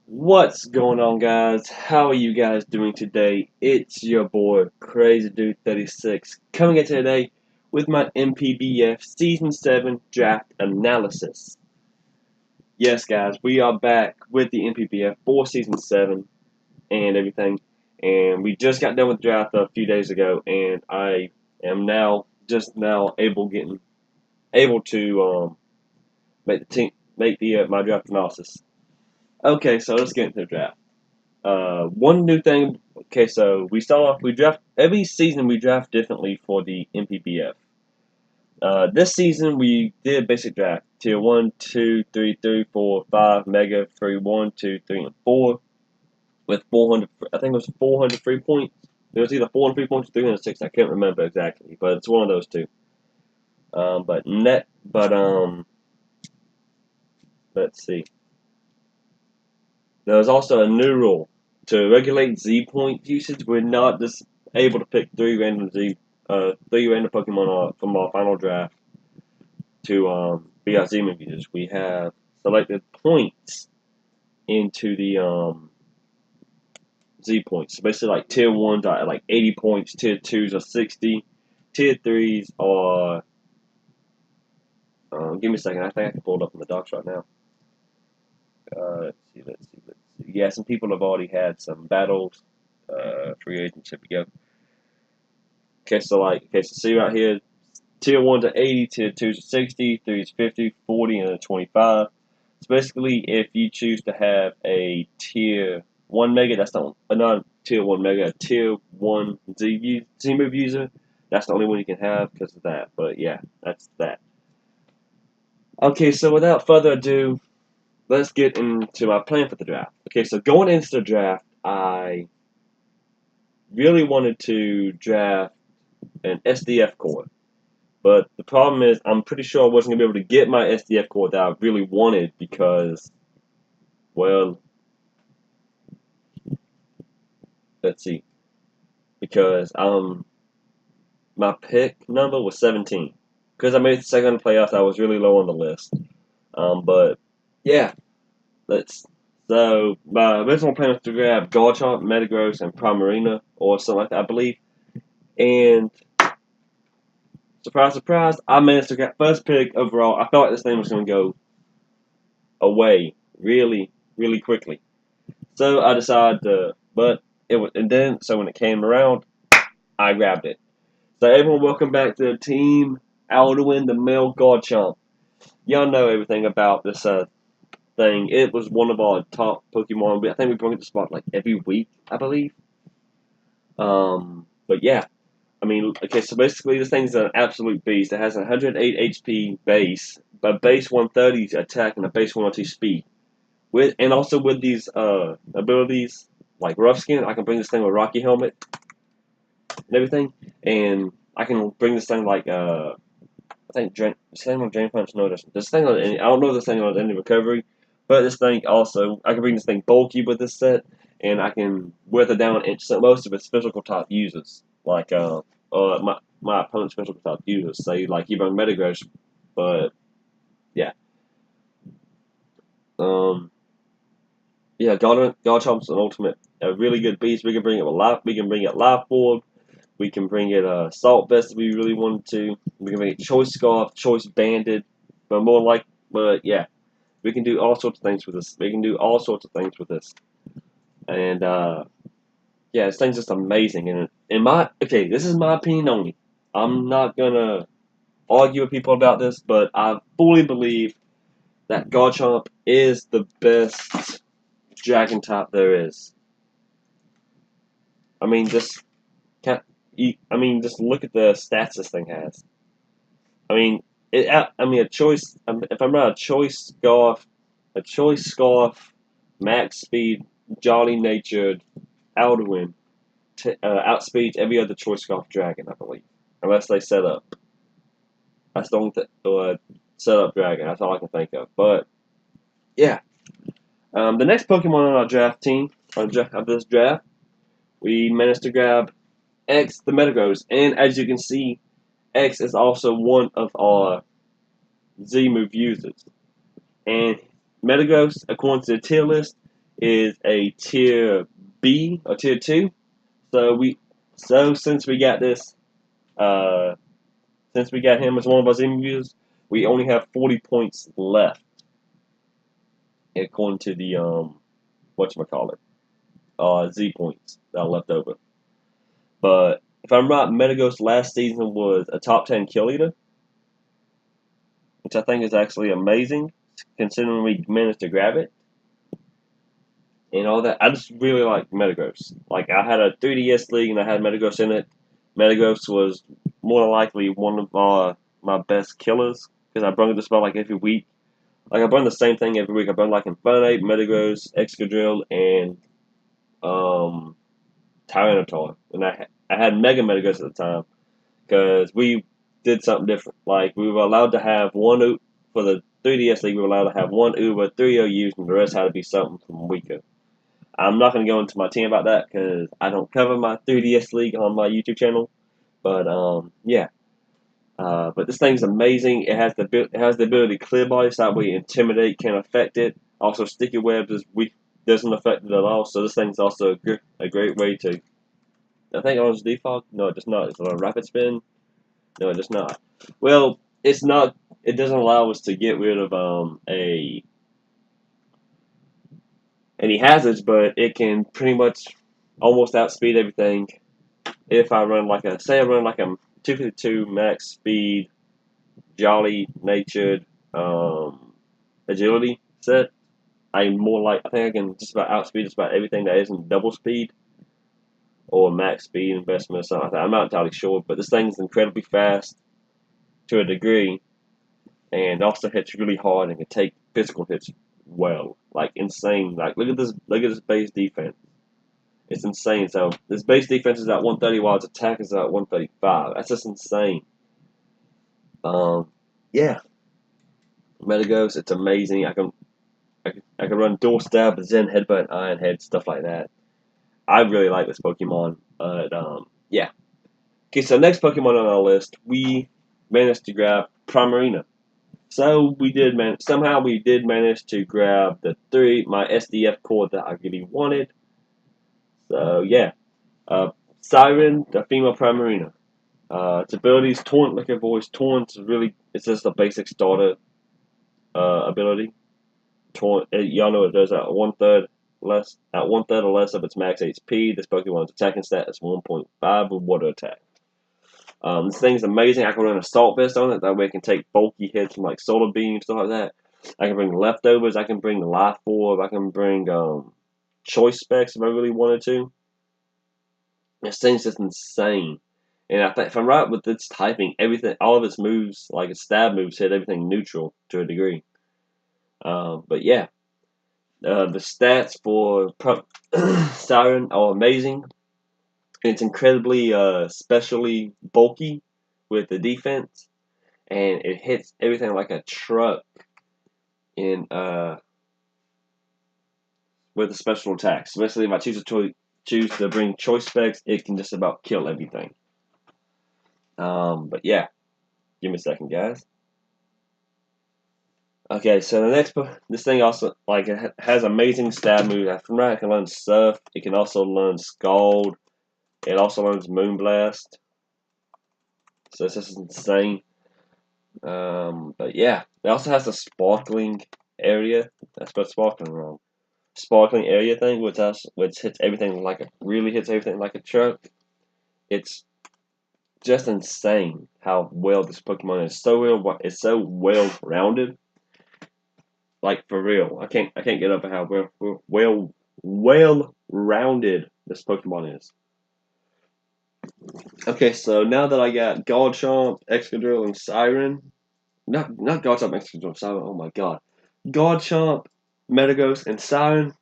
What's going on, guys? How are you guys doing today? It's your boy Crazy Dude 36 coming at today with my NPBF Season 7 Draft Analysis. Yes, guys, we are back with the NPBF for Season 7 and everything. And we just got done with draft a few days ago, and I am now able to make the my draft analysis. Okay, so let's get into the draft. One new thing. Okay, so we start off. We draft every season. We draft differently for the NPBF. This season we did basic draft tier 1, 2, 3, 3, 4, 5, mega, 3, 1, 2, 3, and 4 with 400. I think it was 403 points. It was either 403 points or 306. I can't remember exactly, but it's one of those two. But let's see. There was also a new rule to regulate Z point usage. We're not just able to pick three random Pokemon from our final draft to be our Z move users. We have selected points into the Z points. So basically, like tier ones are at like 80 points, tier twos are 60, tier threes are. Give me a second. I think I can pull it up in the docs right now. Let's see. Yeah, some people have already had some battles. Free agents. Here we go. Okay, so see right here, tier 1s are 80, tier 2s are 60, 3s 50, 40, and a 25. So basically, if you choose to have a tier 1 mega, that's not tier 1 mega, a tier 1 Z move user, that's the only one you can have because of that. But yeah, that's that. Okay, so without further ado, let's get into my plan for the draft. Okay, so going into the draft, I really wanted to draft an SDF core. But the problem is, I'm pretty sure I wasn't going to be able to get my SDF core that I really wanted because, well, let's see. Because my pick number was 17. Because I made the second playoffs, I was really low on the list. But yeah, so my original plan was to grab Garchomp, Metagross, and Primarina or something like that, I believe. And surprise, surprise, I managed to get first pick overall. I felt like this thing was going to go away really, really quickly. So I decided to, but it was, and then so when it came around, I grabbed it. So everyone, welcome back to the team. Alduin, the male Garchomp. Y'all know everything about this thing. It was one of our top Pokemon. I think we bring it to spot like every week, I believe. But yeah, I mean, okay. So basically, this thing's an absolute beast. It has 108 HP base, but base 130 attack and a base 102 speed. With these abilities like rough skin, I can bring this thing with Rocky Helmet and everything, and I can bring this thing like I think this thing on Drain Punch. No, this thing on any, I don't know if this thing on any recovery, but this thing also I can bring this thing bulky with this set, and I can weather down most of its physical type users like my opponent's physical type users. Say like even Metagross, but yeah. Um, Yeah, Garchomp's an ultimate, a really good beast. We can bring it with life. We can bring it life orb. We can bring it salt vest if we really wanted to. We can bring it choice scarf, choice banded, but yeah, we can do all sorts of things with this. We can do all sorts of things with this, and yeah, this thing's just amazing. And this is my opinion only. I'm not gonna argue with people about this, but I fully believe that Garchomp is the best dragon type there is. I mean, just look at the stats this thing has. I mean, a choice. If I'm not a choice scarf, max speed, jolly natured, Alduin, outspeeds every other choice scarf dragon, I believe, unless they set up. That's the only set up dragon. That's all I can think of. But yeah, the next Pokemon on our draft team of this draft, we managed to grab X, the Metagross, and as you can see, X is also one of our Z move users. And Metagross, according to the tier list, is a tier B or tier 2. Since we got this, since we got him as one of our Z reviews, we only have 40 points left, according to the whatchamacallit, Z points that are left over. But if I'm right, Metagross last season was a top 10 kill leader, which I think is actually amazing, considering we managed to grab it and all that. I just really like Metagross. Like, I had a 3DS league and I had Metagross in it. Metagross was more than likely one of my best killers because I bring it to spell like every week. Like, I bring the same thing every week. I bring like Infernape, Metagross, Excadrill, and Tyranitar. And I had Mega Metagross at the time because we did something different. Like, we were allowed to have one for the 3DS league. We were allowed to have one Uber, 3 OUs, and the rest had to be something from weaker. I'm not going to go into my team about that because I don't cover my 3DS league on my YouTube channel. But yeah. But this thing's amazing. It has the ability to clear body, so that way intimidate can't affect it. Also, sticky webs is weak, doesn't affect it at all. So this thing's also a great way to. I think it was default. No, it does not. It's a rapid spin. No, it does not. Well, it's not. It doesn't allow us to get rid of any hazards, but it can pretty much almost outspeed everything. If I run like a 252 max speed, jolly natured, agility set, I think I can just about outspeed just about everything that isn't double speed or max speed investment or something like that. I'm not entirely sure, but this thing's incredibly fast to a degree, and also hits really hard and can take physical hits well, like insane. Like look at this base defense. It's insane. So this base defense is at 130 while its attack is at 135. That's just insane. Yeah. Metagross, it's amazing. I can run Dual Stab, Zen Headbutt, Iron Head, stuff like that. I really like this Pokemon. Yeah. Okay, so next Pokemon on our list, we managed to grab Primarina. So somehow we did manage to grab my SDF core that I really wanted. So yeah. Siren, the female Primarina. Its abilities, Taunt, like your voice. Taunt it's just a basic starter ability. Taunt, y'all know it does at one third or less of its max HP. This Pokemon's attacking stat is 1.5 with water attack. This thing's amazing. I can run Assault Vest on it. That way I can take bulky hits from like Solar Beam, stuff like that. I can bring Leftovers. I can bring Life Orb. I can bring Choice Specs if I really wanted to. This thing's just insane. And I think if I'm right with its typing, all of its moves, like its stab moves, hit everything neutral to a degree. But yeah, the stats for Siren are amazing. It's incredibly specially bulky with the defense, and it hits everything like a truck in with the special attacks. Especially if I choose to bring choice specs, it can just about kill everything. But yeah, give me a second, guys. Okay, so this thing also it has amazing stab moves. From that, it can learn Surf. It can also learn Scald. It also learns Moonblast. So it's just insane. But yeah, it also has a sparkling area. I spelled sparkling wrong. Sparkling area thing, which hits everything really hits everything like a truck. It's just insane how well this Pokemon is. It's so well rounded. Like for real, I can't get over how well rounded this Pokemon is. Okay, so now that I got Garchomp, Excadrill, and Siren, not Garchomp, Excadrill, Siren. Oh my god, Garchomp, Metagross, and Siren.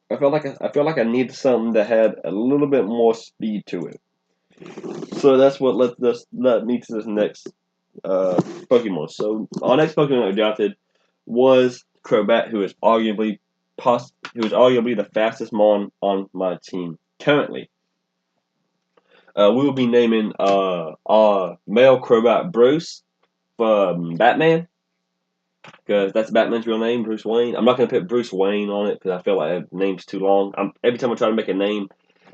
I feel like I need something that had a little bit more speed to it. So that's what led me to this next Pokemon. So our next Pokemon I drafted was Crobat, who is arguably the fastest Mon on my team currently. We will be naming our male Crobat Bruce from Batman, because that's Batman's real name, Bruce Wayne. I'm not gonna put Bruce Wayne on it because I feel like the name's too long. Every time I try to make a name,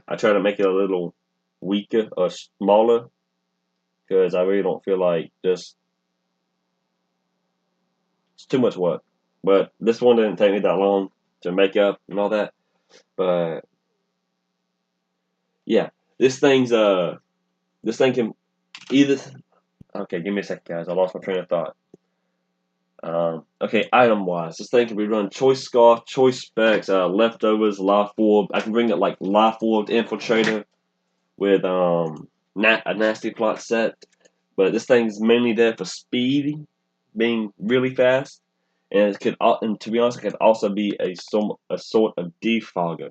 I try to make it a little weaker or smaller because I really don't feel like just it's too much work. But this one didn't take me that long to make up and all that. But yeah, this thing's this thing can either. Okay, give me a second, guys. I lost my train of thought. Okay, item wise, this thing can be run choice scarf, choice specs, leftovers, life orb. I can bring it like life orb infiltrator with a nasty plot set. But this thing's mainly there for speed, being really fast, and and to be honest, it could also be a sort of defogger.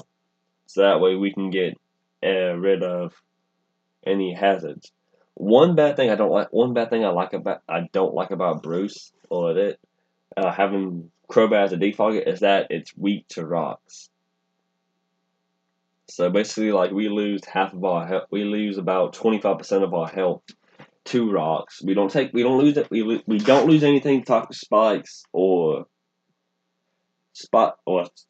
So that way we can get rid of any hazards. One bad thing I don't like about Bruce or it having Crowbar as a defogger is that it's weak to rocks. So basically, like we lose half of our health. We lose about 25% of our health to rocks. We don't lose it. We don't lose anything to toxic spikes or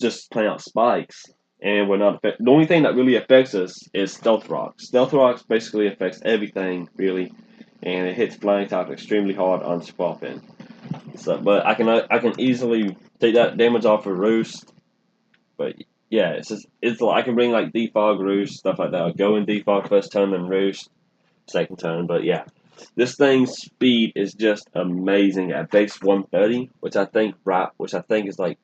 just plain out spikes. And we're not the only thing that really affects us is stealth rocks. Stealth rocks basically affects everything really, and it hits flying type extremely hard on swapping. So, but I can easily take that damage off of Roost. But yeah, it's like I can bring like defog Roost stuff like that. I'll go in defog first turn and Roost second turn. But yeah, this thing's speed is just amazing at base 130, which I think is like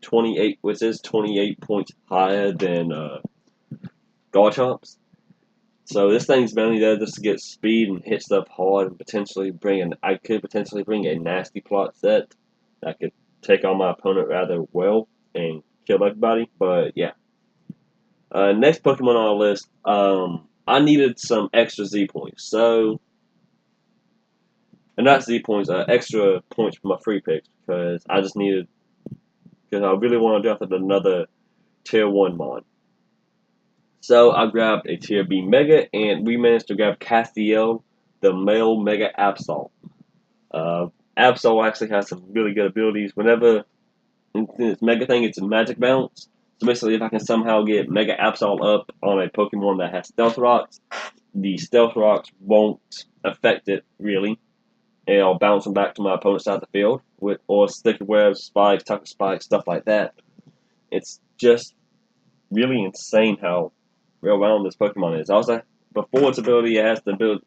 28, which is 28 points higher than Garchomp's. So this thing's mainly there just to get speed and hit stuff hard and I could potentially bring a nasty plot set that could take on my opponent rather well and kill everybody. But yeah. Next Pokemon on our list, I needed some extra Z points. So, and not Z points, extra points for my free picks because I really want to draft another Tier 1 Mon. So I grabbed a Tier B Mega, and we managed to grab Castiel, the male Mega Absol. Absol actually has some really good abilities. Whenever in this Mega thing, it's a Magic Bounce. So basically, if I can somehow get Mega Absol up on a Pokemon that has Stealth Rocks, the Stealth Rocks won't affect it, really. And I'll bounce them back to my opponent's side of the field, or Sticky Webs, Spikes, Tucker Spikes, stuff like that. It's just really insane how real round this Pokemon is. Also, before its ability, it has the ability.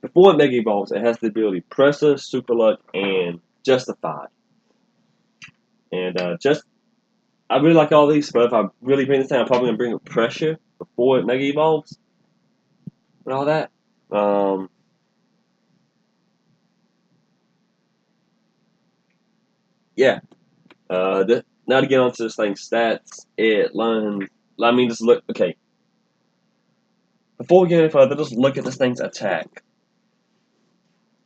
Before it Mega Evolves, it has the ability Presser, Super Luck, and Justified. And I really like all these, but if I really bring this down, I'm probably gonna bring up Pressure before it Mega Evolves and all that. Yeah. Now to get onto this thing's stats, just look. Okay. Before we get any further, just look at this thing's attack.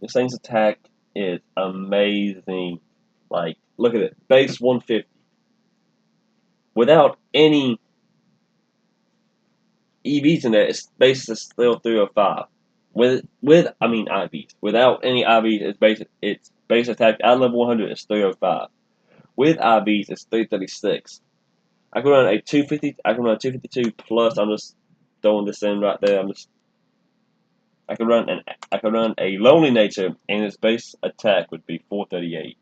This thing's attack is amazing. Like, look at it. Base 150. Without any EVs in there, its base is still 305. IVs. Without any IVs, its base attack at level 100 is 305. With IVs, it's 336. I can run a 252 plus. I'm just throwing this in right there. I can run a Lonely Nature, and its base attack would be 438.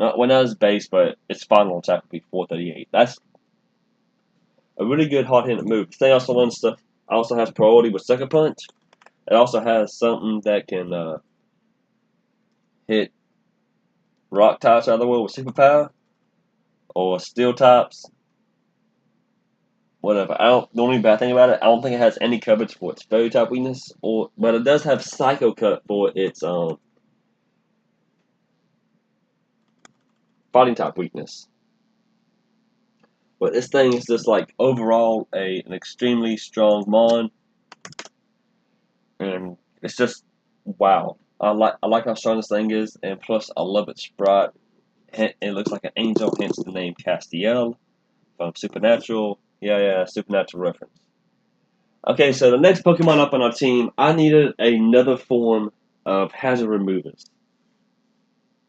Not its base, but its final attack would be 438. That's a really good hard-hitting move. This thing also has priority with Sucker Punch. It also has something that can hit rock types out of the world with superpower, or steel types. Whatever. The only bad thing about it, I don't think it has any coverage for its fairy type weakness, but it does have Psycho Cut for its fighting type weakness. But this thing is just like overall an extremely strong mon, and it's just wow. I like how strong this thing is, and plus I love its sprite. It looks like an angel, hence the name Castiel from Supernatural. Yeah, Supernatural reference. Okay, so the next Pokemon up on our team, I needed another form of hazard removers.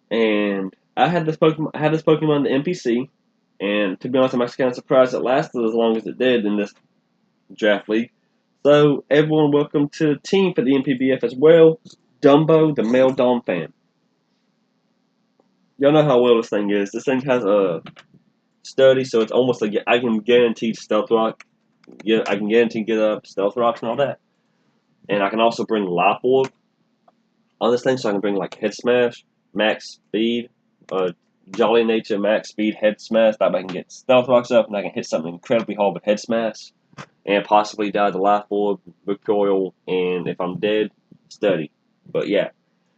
And I had this Pokemon in the NPC, and to be honest, I'm actually kind of surprised it lasted as long as it did in this draft league. So everyone, welcome to the team for the NPBF as well. Dumbo, the male Dom fan. Y'all know how well this thing is. This thing has a sturdy, so it's almost like I can guarantee Stealth Rock. Yeah, I can guarantee get up Stealth Rocks and all that. And I can also bring Life Orb on this thing, so I can bring like Head Smash, Max Speed, Jolly Nature, Max Speed, Head Smash. That way I can get Stealth Rocks up and I can hit something incredibly hard with Head Smash. And possibly die to Life Orb, Recoil, and if I'm dead, Study. But yeah,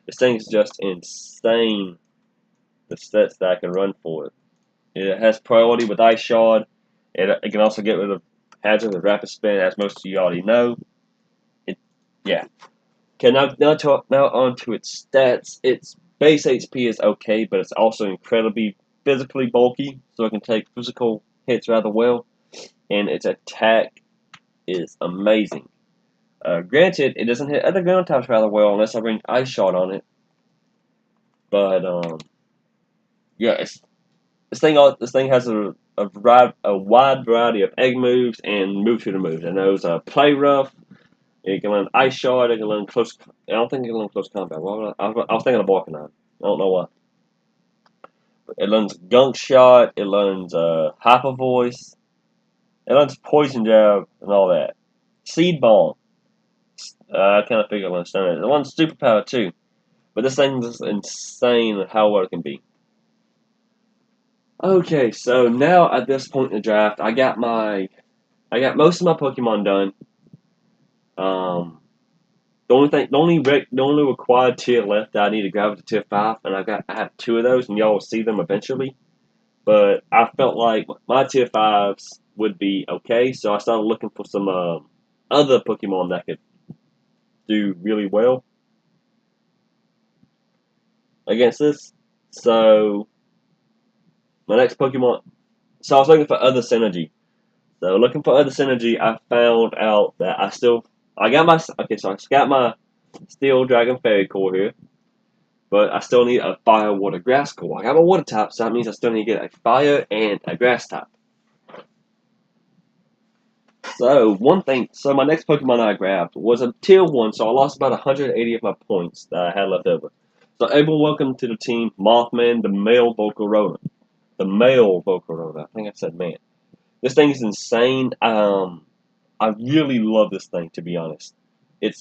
this thing is just insane, the stats that I can run for it. It has priority with Ice Shard. It can also get rid of Hazard with Rapid Spin, as most of you already know. Yeah. Okay, now on to its stats. Its base HP is okay, but it's also incredibly physically bulky, so it can take physical hits rather well. And its attack is amazing. Granted, it doesn't hit other ground types rather well unless I bring Ice Shot on it. But yeah, this thing has a wide variety of egg moves and move shooter moves. And those Play Rough. It can learn Ice Shot. It can learn close. I don't think it can learn close combat. I was thinking of Balkanine. I don't know why. But it learns Gunk Shot. It learns Hyper Voice. It learns Poison Jab and all that. Seed Bomb. I kind of figure it learns Stone Edge. It learns Superpower too. But this thing is insane how well it can be. Okay, so now at this point in the draft, I got most of my Pokemon done. The only required tier left that I need to grab is the tier 5, and I have 2 of those, and y'all will see them eventually. But I felt like my tier 5s would be okay, so I started looking for some other Pokemon that could do really well against this. So my next Pokemon, so I was looking for other synergy. So looking for other synergy, I found out that so I got my Steel Dragon Fairy core here, but I still need a Fire Water Grass core. I got my Water type, so that means I still need to get a Fire and a Grass type. So my next Pokemon I grabbed was a tier 1, so I lost about 180 of my points that I had left over. So everyone, welcome to the team, Mothman, the male Volcarona. The male Volcarona. I think I said man. This thing is insane. I really love this thing, to be honest. I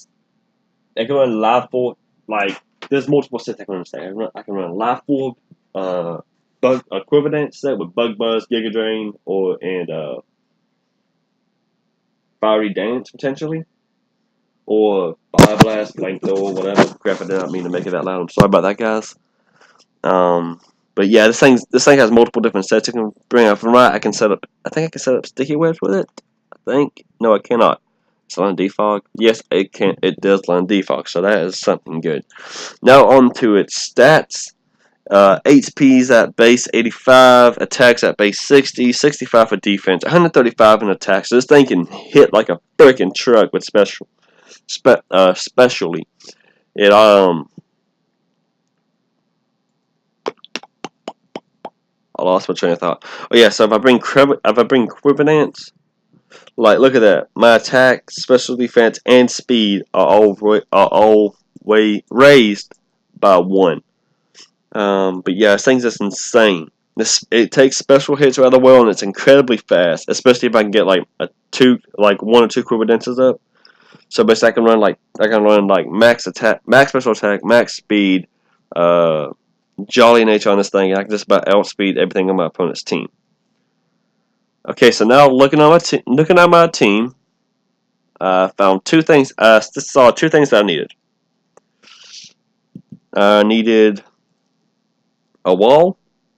can run Life Orb, like, there's multiple sets I can run. I can run Life Orb, Quiver Dance set with Bug Buzz, Giga Drain, and Fiery Dance, potentially. Or Fire Blast, Flamethrower, whatever. Crap, I did not mean to make it that loud. I'm sorry about that, guys. But yeah, this thing has multiple different sets you can bring up. From right, I think I can set up sticky webs with it. No, I cannot. It's learn defog. Yes, it can. It does learn defog, so that is something good. Now on to its stats. HP's at base 85, attacks at base 60, 65 for defense, 135 in attacks. So this thing can hit like a freaking truck with specially. It I lost my train of thought. Oh yeah, so if I bring Quiver Dance, like look at that, my attack, special defense, and speed are all raised by 1. But yeah, this thing's just insane. It takes special hits rather well, and it's incredibly fast, especially if I can get like 1 or 2 Quiver Dances up. So basically, I can run like max attack, max special attack, max speed, Jolly Nature on this thing, and I can just about outspeed everything on my opponent's team. Okay, so now looking at my team, I found 2 things. Saw 2 things that I needed. I needed a wall,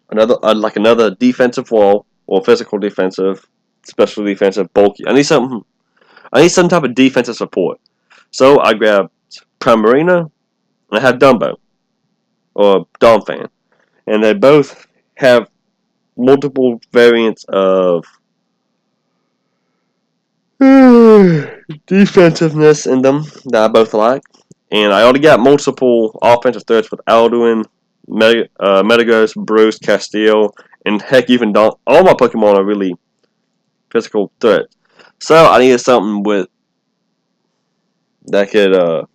another defensive wall, or physical defensive, special defensive, bulky. I need some type of defensive support. So I grabbed Primarina, and I have Dumbo, or Donphan, and they both have multiple variants of defensiveness in them that I both like. And I already got multiple offensive threats with Alduin, Metagross, Bruce, Castile, and heck, even Don. All my Pokemon are really physical threats. So I needed something with that could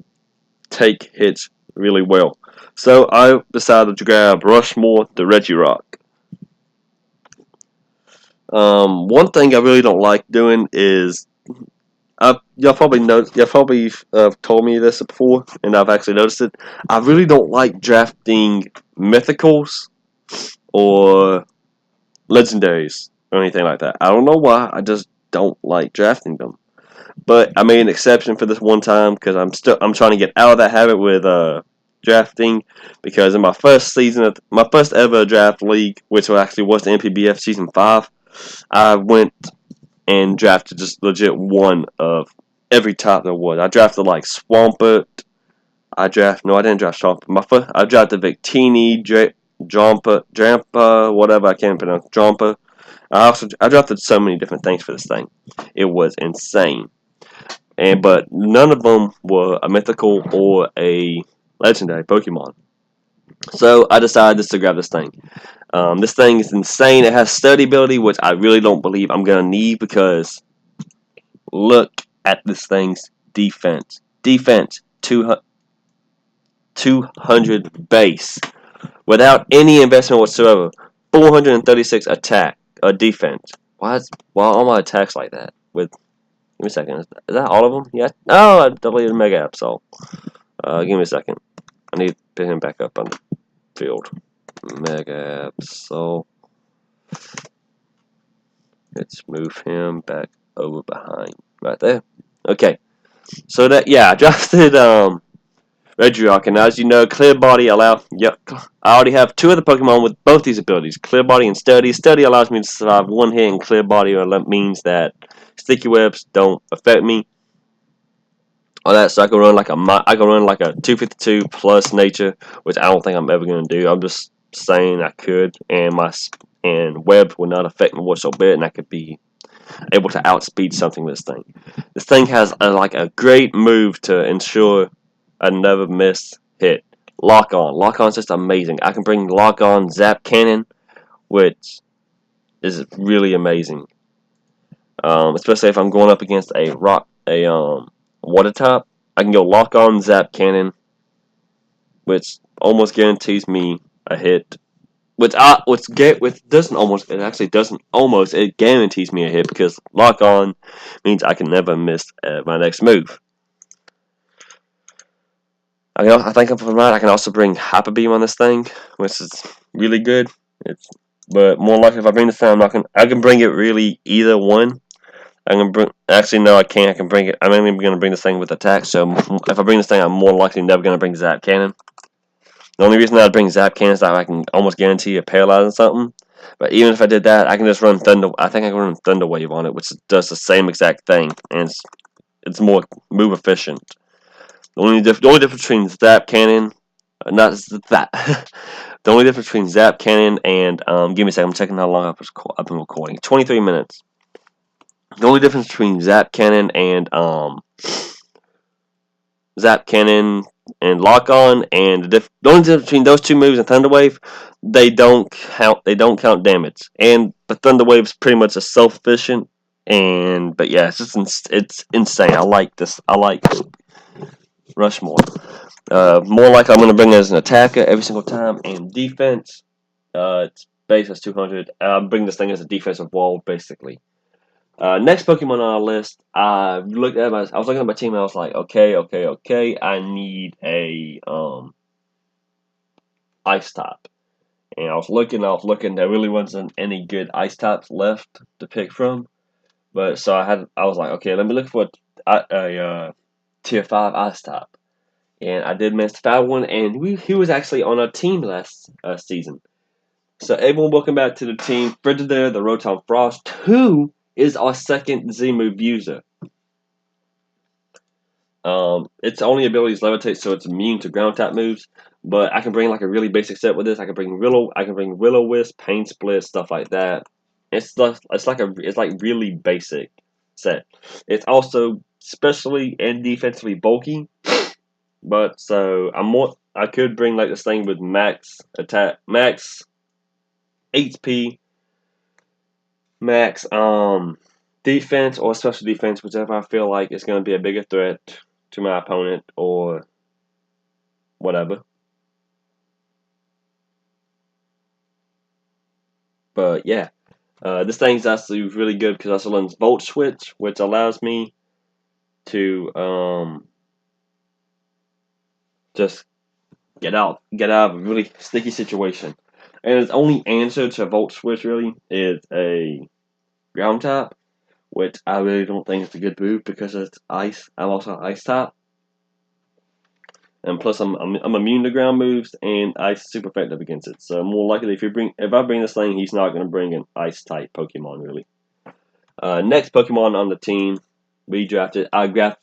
take hits really well. So I decided to grab Rushmore, the Regirock. One thing I really don't like doing is y'all probably know, y'all probably told me this before, and I've actually noticed it. I really don't like drafting mythicals or legendaries or anything like that. I don't know why. I just don't like drafting them. But I made an exception for this one time because I'm trying to get out of that habit with drafting, because in my first season of my first ever draft league, which actually was the NPBF season 5, I went and drafted just legit one of every type there was. I drafted like Swampert. I didn't draft Swampert. I drafted Victini, Drampa, whatever, I can't pronounce Drampa. I drafted so many different things for this thing. It was insane. But none of them were a mythical or a legendary Pokemon. So I decided just to grab this thing. This thing is insane. It has sturdy ability, which I really don't believe I'm gonna need, because look at this thing's defense. Defense 200 base without any investment whatsoever. 436 attack defense. Why are all my attacks like that? Give me a second. Is that all of them? Yeah. Oh, I deleted Mega Absol. Give me a second. I need to put him back up on the field. Mega Absol. Let's move him back over behind. Right there. Okay. So I drafted Regirock, and as you know, Clear Body I already have 2 other Pokemon with both these abilities, Clear Body and Sturdy. Sturdy allows me to survive 1 hit, and Clear Body means that sticky webs don't affect me. All that, so I can run like a 252 plus nature, which I don't think I'm ever gonna do. I'm just saying I could, and web would not affect me whatsoever, and I could be able to outspeed something with this thing. This thing has a great move to ensure I never miss hit. Lock on. Lock On's just amazing. I can bring Lock On Zap Cannon, which is really amazing. Especially if I'm going up against a water type. I can go Lock On Zap Cannon, which almost guarantees me a hit. Which doesn't almost, it actually doesn't almost, it guarantees me a hit, because Lock On means I can never miss my next move. I think from that I can also bring Hyper Beam on this thing, which is really good. But more likely if I bring this thing, I can bring it really either one. Actually no, I can't. I can bring it. I'm only going to bring this thing with attack. So if I bring this thing, I'm more likely never going to bring Zap Cannon. The only reason I'd bring Zap Cannon is that I can almost guarantee a paralyze or something. But even if I did that, I can just run Thunder. I think I can run Thunder Wave on it, which does the same exact thing, and it's more move efficient. The only difference between Zap Cannon, not that. The only difference between Zap Cannon and give me a second. I'm checking how long I've been recording. 23 minutes. The only difference between Zap Cannon and Lock On, and the only difference between those 2 moves and Thunder Wave, they don't count damage, and the Thunder Wave is pretty much a self-efficient. But yeah, it's insane. I like this. I like Rushmore. More like I'm going to bring it as an attacker every single time, and defense. Its base is 200. I'm bringing this thing as a defensive wall, basically. Next Pokemon on our list, I was looking at my team, and I was like, okay, I need a Ice type. And I was looking, there really wasn't any good Ice types left to pick from. But so I was like, okay, let me look for a tier 5 Ice type. And I did manage to find one, and he was actually on our team last season. So everyone, welcome back to the team. Frigidaire, the Rotom Frost, who is our second Z-move user. Its only ability is Levitate, so it's immune to ground type moves. But I can bring like a really basic set with this. I can bring Will-O-Wisp, Pain Split, stuff like that. It's like really basic set. It's also specially and defensively bulky. But so I could bring like this thing with max attack, max HP, max defense or special defense, whichever I feel like is going to be a bigger threat to my opponent or whatever. But yeah, this thing's actually really good because it also learns Volt Switch, which allows me to just get out of a really sticky situation. And its only answer to Volt Switch really is a ground type, which I really don't think is a good move because it's ice. I'm also an ice type, and plus I'm immune to ground moves, and ice is super effective against it. So more likely if I bring this thing, he's not going to bring an ice type Pokemon really. Next Pokemon on the team we drafted, I got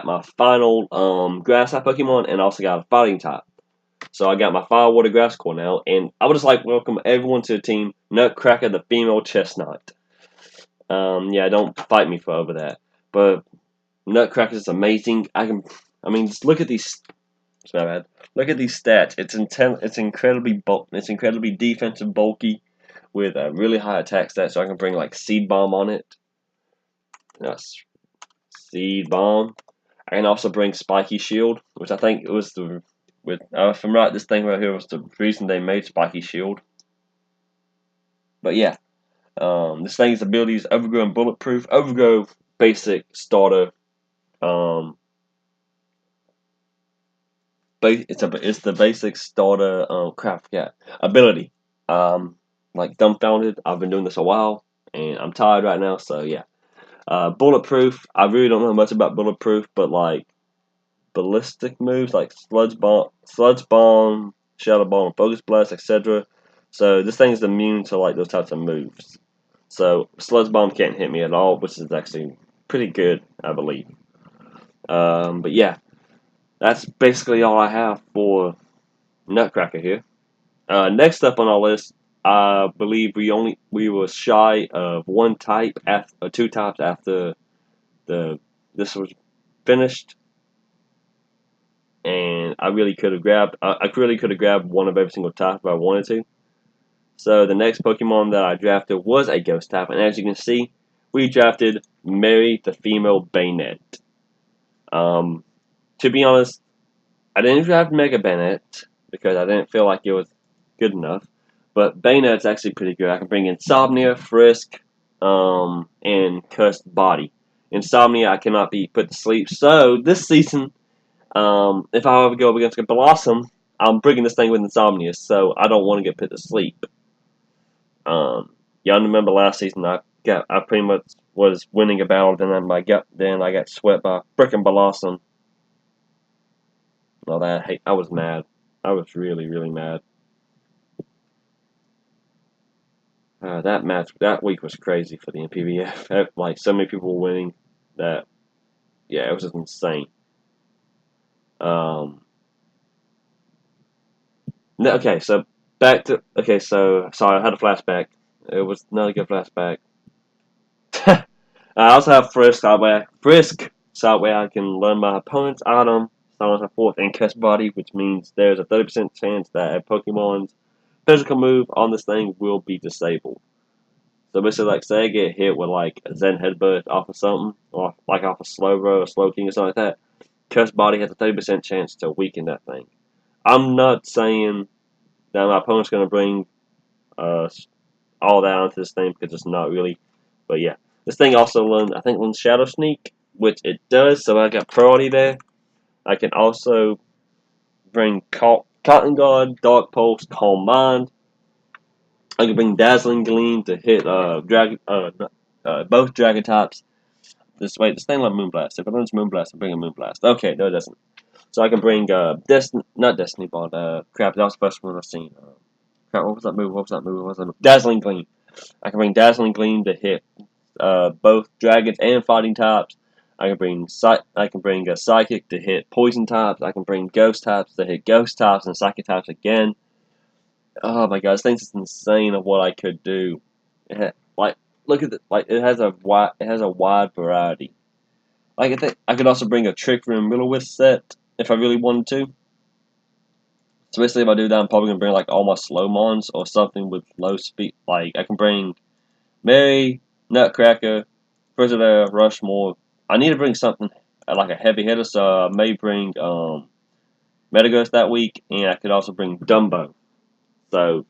my final grass type Pokemon, and also got a fighting type. So I got my fire water grass core now, and I would just like to welcome everyone to the team. Nutcracker, the female chestnut. Yeah, don't fight me for over that. But Nutcracker is amazing. Just look at these. Sorry, bad. Look at these stats. It's incredibly defensive, bulky, with a really high attack stat. So I can bring like Seed Bomb on it. Yes, Seed Bomb. I can also bring Spiky Shield, which I think it was if I'm right, this thing right here was the reason they made Spiky Shield. But yeah, this thing's ability is Overgrow and Bulletproof. Overgrow, basic starter. It's the basic starter. Ability. Like Dumbfounded. I've been doing this a while, and I'm tired right now. So yeah. Bulletproof. I really don't know much about Bulletproof, but like ballistic moves like Sludge Bomb, Shadow Bomb, Focus Blast, etc. So this thing's immune to like those types of moves. So Sludge Bomb can't hit me at all, which is actually pretty good, I believe. But yeah, that's basically all I have for Nutcracker here. Next up on our list, I believe we were shy of two types after this was finished, and I really could have grabbed one of every single type if I wanted to. So the next Pokemon that I drafted was a Ghost type, and as you can see, we drafted Mary the female Bayonet. To be honest, I didn't draft Mega Bayonet because I didn't feel like it was good enough. But Bayonet's actually pretty good. I can bring Insomnia, Frisk, and Cursed Body. Insomnia I cannot be put to sleep. So this season, if I ever go up against a Blossom, I'm bringing this thing with Insomnia, so I don't want to get put to sleep. Y'all remember last season I pretty much was winning a battle, then I got swept by frickin' Blossom. I was mad. I was really, really mad. That week was crazy for the NPBF. Like so many people were winning that. Yeah, it was just insane. Okay, so sorry, I had a flashback. It was not a good flashback. I also have Frisk, so that way I can learn my opponent's item, so on and so forth, and Catch Body, which means there's a 30% chance that a Pokemon's physical move on this thing will be disabled. So basically, like, say I get hit with, like, a Zen Headbutt off of something, or like off a Slowbro or Slowking or something like that, Catch Body has a 30% chance to weaken that thing. I'm not saying that my opponent's going to bring all that onto this thing because it's not really, but yeah. This thing also learns Shadow Sneak, which it does, so I got priority there. I can also bring Cotton Guard, Dark Pulse, Calm Mind. I can bring Dazzling Gleam to hit both Dragon types. This thing like Moonblast. If it learns Moonblast, I'm bringing Moonblast. Okay, no, it doesn't. So I can bring not Destiny Bond. Crap, that was the first one I've seen. Crap, what was that move? Dazzling Gleam. I can bring Dazzling Gleam to hit both dragons and fighting types. I can bring a psychic to hit poison types. I can bring ghost types to hit ghost types and psychic types again. Oh my god, this thing's just insane of what I could do. Look at it. Like it has a wide variety. Like I could also bring a Trick Room Middle Wisp set if I really wanted to. So basically, if I do that, I'm probably gonna bring like all my slow mons or something with low speed. Like I can bring Mary, Nutcracker, Frigidaire, Rushmore. I need to bring something like a heavy hitter, so I may bring Metagross that week, and I could also bring Dumbo. So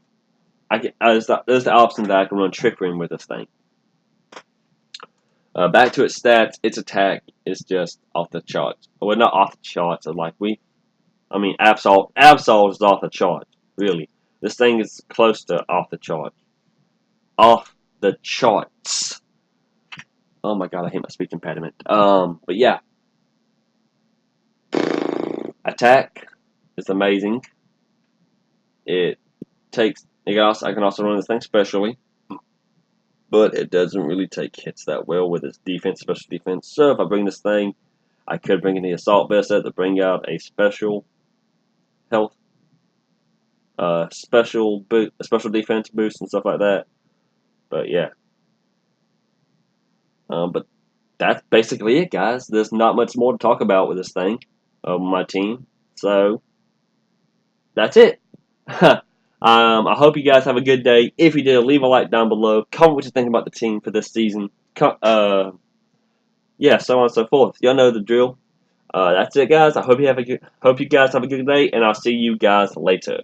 there's the option that I can run Trick Room with this thing. Back to its stats, its attack is just off the charts. Well, not off the charts. Absol is off the chart. Really, this thing is close to off the chart. Off the charts. Oh my god, I hate my speech impediment. But yeah, attack is amazing. It takes. I can also run this thing specially, but it doesn't really take hits that well with its defense, special defense. So if I bring this thing, I could bring in the assault vest set to bring out a special health, special defense boost and stuff like that. But yeah, but that's basically it, guys. There's not much more to talk about with this thing, my team. So that's it. I hope you guys have a good day. If you did, leave a like down below. Comment what you think about the team for this season. Yeah, so on and so forth. Y'all know the drill. That's it, guys. Hope you guys have a good day, and I'll see you guys later.